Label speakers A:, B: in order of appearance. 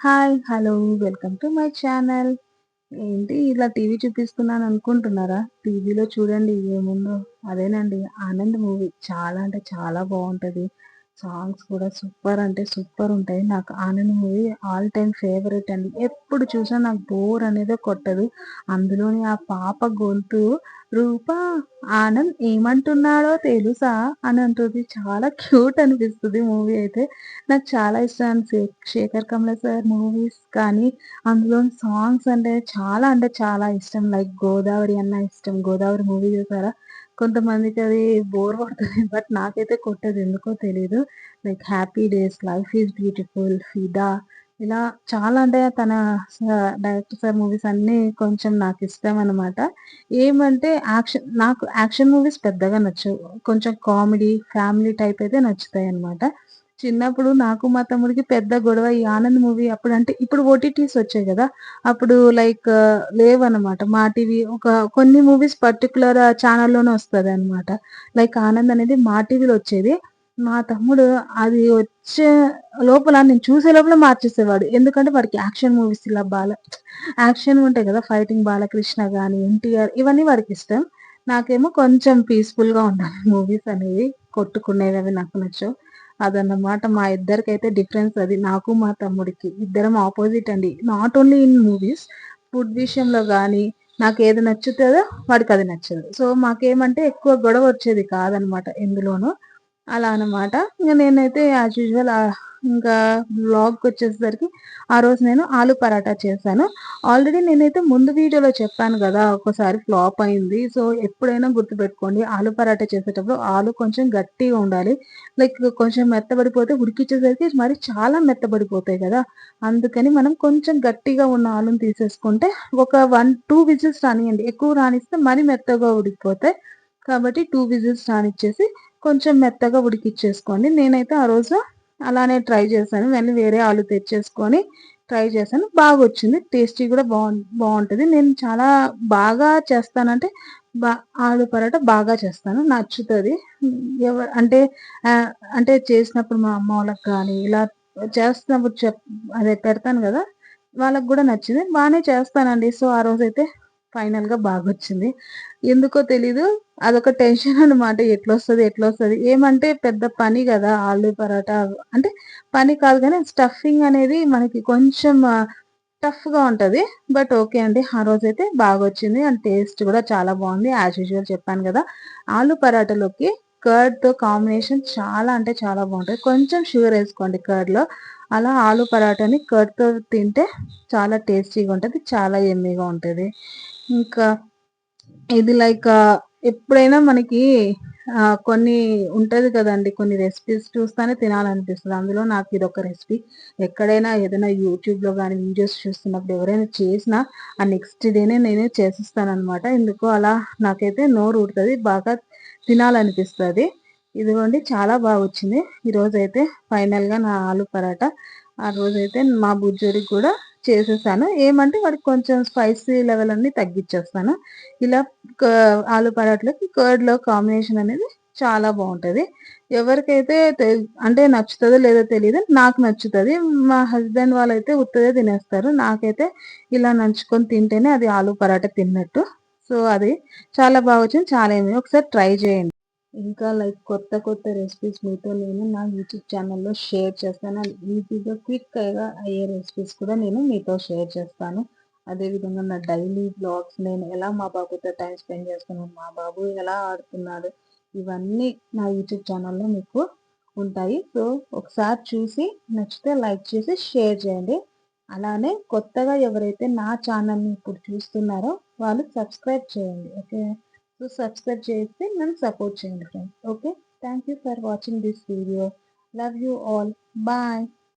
A: Hi! Hello! Welcome to my channel. ఏంటి ఇలా TV చూపిస్తున్నాను అనుకుంటున్నారా? టీవీలో చూడండి ఏముందో అదేనండి 'ఆనంద్' మూవీ. చాలా అంటే చాలా బావుంటది. సాంగ్స్ కూడా సూపర్ అంటే సూపర్ ఉంటాయి. నాకు 'Anand' movie all time favourite అండి. ఎప్పుడు చూసినా నాకు బోర్ అనేదే కొట్టదు. అందులోని ఆ పాప గొంతు రూపా ఆనంద్ ఏమంటున్నాడో తెలుసా అని అంటుంది. చాలా క్యూట్ అనిపిస్తది మూవీ అయితే. నాకు చాలా ఇష్టం. శేఖర్ కమల సార్ మూవీస్ కానీ, అందులోని సాంగ్స్ అంటే చాలా ఇష్టం. లైక్ 'గోదావరి' అన్న ఇష్టం. 'గోదావరి' మూవీ చూసారా? కొంతమందికి అది బోర్ కొడతది. బట్ నాకైతే కొట్టదు. ఎందుకో తెలీదు. Like 'happy days', 'life is beautiful', 'ఫిదా' ఇలా చాలా అంటే తన స డైరెక్టర్ సార్ మూవీస్ అన్నీ కొంచెం నాకిష్టమనమాట. ఏమంటే నాకు యాక్షన్ మూవీస్ పెద్దగా నచ్చవు. కొంచెం కామెడీ, ఫ్యామిలీ టైప్ అయితే నచ్చుతాయన్నమాట. చిన్నప్పుడు నాకు మా తమ్ముడికి పెద్ద గొడవ ఈ 'ఆనంద్' మూవీ అప్పుడంటే ఇప్పుడు ఓటీటీస్ వచ్చాయి గదా! అప్పుడు లైక్ లేవన్నమాట. మా టీవీ కొన్ని మూవీస్ పర్టిక్యులర్ ఛానల్‌లోనే వస్తదన్నమాట. లైక్ 'ఆనంద్' అనేది మా టీవీలో వచ్చేది. మా తమ్ముడు అది వచ్చే లోపల నేను చూసే లోపల మార్చేసేవాడు. ఎందుకంటే వాడికి యాక్షన్ మూవీస్ ఇలా యాక్షన్ ఉంటాయి గదా! ఫైటింగ్ 'బాలకృష్ణ' గాని, 'ఎన్టీఆర్' ఇవన్నీ వాడికిష్టం. నాకేమో కొంచెం పీస్‌ఫుల్‌గా ఉండాలి మూవీస్ అనేవి. కొట్టుకునేవి అవి నాకు నచ్చవు. అదన్నమాట మా ఇద్దరికైతే డిఫరెన్స్ అది. నాకు మా తమ్ముడికి. ఇద్దరం అపోజిట్ అండి. Not only in movies, food విషయంలో గానీ, నాకేది నచ్చుతదో వాడికది నచ్చదు. సో, మాకేమంటే ఎక్కువ గొడవ వచ్చేది కాదనమాట ఎందులోనూ. అలా అనమాట. ఇంక నేనైతే యాజ్ యూజువల్ ఇంకా వ్లాగ్‌కొచ్చేసరికి ఆ రోజు నేను ఆలు పరాటా చేశాను. ఆల్రెడీ నేనైతే ముందు వీడియోలో చెప్పాను గదా! ఒక్కసారి ఫ్లాప్ అయింది. సో, ఎప్పుడైనా గుర్తుపెట్టుకోండి ఆలు పరాటా చేసేటప్పుడు ఆలు కొంచెం గట్టిగా ఉండాలి. లైక్ కొంచెం మెత్తబడిపోతే ఉడికిచ్చేసరికి మరి చాలా మెత్తబడిపోతాయి గదా! అందుకని మనం కొంచెం గట్టిగా ఉన్న ఆలుని తీసేసుకుంటే ఒక 2 విజిల్స్ రానియండి. ఎక్కువ రానిస్తే మరి మెత్తగా ఉడికిపోతాయి. కాబట్టి 2 విజిల్స్ రానిచ్చేసి కొంచెం మెత్తగా ఉడికిచ్చేసుకోండి. నేనైతే ఆ రోజు అలానే ట్రై చేశాను. వెళ్లి వేరే ఆలు తెచ్చేసుకొని ట్రై చేశాను. బాగొచ్చింది. టేస్టీ గూడా బావుంటది. నేను చాలా బాగా చేస్తానంటే బా ఆలు పరోటా బాగా చేస్తాను. నచ్చుతది. హ్మ్. అంటే ఆహ్, అంటే చేసినప్పుడు మా అమ్మ వాళ్ళకి గానీ, ఇలా చేస్తున్నప్పుడు అదే పెడతాను గదా! వాళ్ళకి గూడా నచ్చింది. బానే చేస్తానండి. సో, ఆ రోజైతే ఫైనల్‌గా బాగొచ్చింది. ఎందుకో తెలీదు. అదొక టెన్షన్ అన్నమాట. ఎట్లొస్తది? ఏమంటే పెద్ద పని గదా! ఆలు పరాటా అంటే పని కాదు గానీ స్టఫింగ్ అనేది మనకి కొంచెం టఫ్‌గా ఉంటది. బట్ ఓకే అండి. ఆ రోజైతే బాగొచ్చింది. అండ్ టేస్ట్ గూడా చాలా బావుంది. యాజ్ యూజువల్ చెప్పాను గదా! ఆలు పరాటాలోకి కర్డ్‌తో కాంబినేషన్ చాలా అంటే చాలా బావుంటది. కొంచెం షుగరేసుకోండి కర్డ్‌లో. అలా ఆలు పరాటాని కర్డ్‌తో తింటే చాలా టేస్టీగా ఉంటది. చాలా యమ్మీగా ఉంటది. ఇంకా ఇది లైక్ ఎప్పుడైనా మనకి కొన్ని ఉంటది కదండీ! కొన్ని రెసిపీస్ చూస్తానే తినాలనిపిస్తది. అందులో నాకు ఇదొక రెసిపీ. ఎక్కడైనా ఏదైనా యూట్యూబ్‌లో గాని వీడియోస్ చూస్తున్నప్పుడు ఎవరైనా చేసినా ఆ నెక్స్ట్ డేనే నేనే చేసేస్తాననమాట. ఎందుకో అలా నాకైతే నోరూరుతది. బాగా తినాలనిపిస్తది. ఇదిగోండి చాలా బాగొచ్చింది. ఈరోజైతే ఫైనల్‌గా నా ఆలు పరాటా. ఆ రోజైతే మా బుజ్జోడికి కూడా చేసేసాను. ఏమంటే వాడికి కొంచెం స్పైసీ లెవెల్ అన్నీ తగ్గిచ్చేస్తాను. ఇలా క ఆలు పరాటాలోకి కర్డ్‌లో కాంబినేషన్ అనేది చాలా బావుంటది. ఎవరికైతే అంటే నచ్చుతదో లేదో తెలీదు. నాకు నచ్చుతది. మా హస్బెండ్ వాళ్ళైతే ఉత్తదే తినేస్తారు. నాకైతే ఇలా నంచుకొని తింటేనే అది ఆలు పరాటా తిన్నట్టు. సో, అది చాలా బాగొచ్చింది. చాలా ఒకసారి ట్రై చేయండి. ఇంకా లైక్ కొత్త రెసిపీస్ మీతో నేను నా యూట్యూబ్ ఛానల్‌లో షేర్ చేస్తాను. అండ్ ఈజీగా క్విక్‌గా అయ్యే రెసిపీస్ కూడా నేను మీతో షేర్ చేస్తాను. అదేవిధంగా నా డైలీ వ్లాగ్స్ నేను ఎలా మా బాబుతో టైమ్ స్పెండ్ చేస్తున్నాను, మా బాబు ఎలా ఆడుతున్నాడు, ఇవన్నీ నా యూట్యూబ్ ఛానల్‌లో మీకు ఉంటాయి. సో, ఒకసారి చూసి నచ్చితే లైక్ చేసి షేర్ చేయండి. అలానే కొత్తగా ఎవరైతే నా ఛానల్‌ని ఇప్పుడు చూస్తున్నారో వాళ్ళు సబ్స్క్రైబ్ చేయండి. ఓకే. సో, సబ్స్క్రైబ్ చేసి నన్ను సపోర్ట్ చేయండి friends. Okay. Thank you for watching this video. Love you all. Bye.